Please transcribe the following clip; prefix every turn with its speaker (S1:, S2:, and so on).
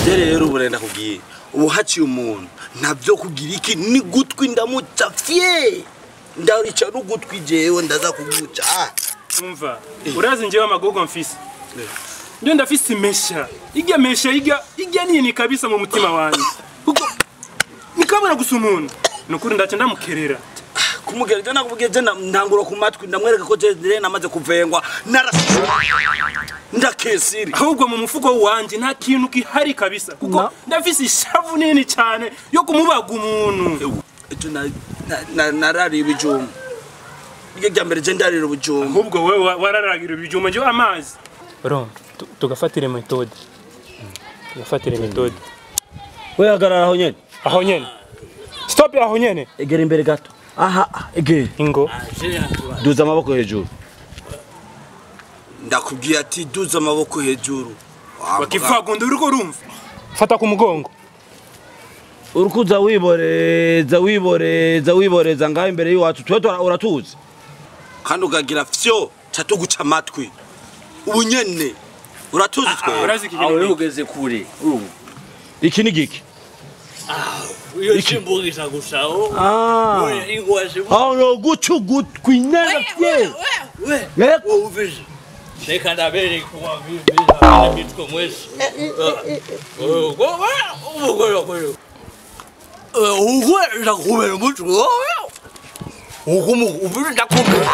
S1: rero burenda kugiye ubu haciye umuntu ntabyo kugira iki ni gutwi ndamucafye ndarica n'ugutwi jewe ndaza kuguca
S2: umva urazi njewe amagogo mfise ndio ndafise imesha igya nini kabisa mu mutima wanjye kuko nikabona gusa umuntu nukuri ndaca ndamukerera
S1: kumugereza nakubwiye ntangura ku matwi ndamwereka ko je namaze kuvengwa narasi ndakesiri
S2: ahubwo mu mufuko wanje nta kintu kihari kabisa kuko ndafise ishavu nini cyane yo kumubaga umuntu narari ibijumba iryo mbere je ndarira ubujumba ahubwo wewe wararagira ibijumba nje amazi ro tugafatire metode
S1: we hagarara
S2: aho nyene stop aho nyene
S1: egera imbere gato aha egera
S2: ingo
S1: duza amaboko hejuru ndakubwiye ati duza amaboko hejuru
S2: wakivagundi uriko urumva fata ku mugongo
S1: urukuza wiboreza ngaho imbere y'iwacu twe uratuzi kandi ugagira fyo cyatuguca amatwi ubunyene uratuzi twe
S3: aho ugeze kure
S1: iki ni giki
S3: iyo chimbugisha gushaho ingwashe
S1: no gucugutwi neza fye
S3: we uvije reka ndabere kuba biza bitko mwese ndakubera umuco uvije ndakubera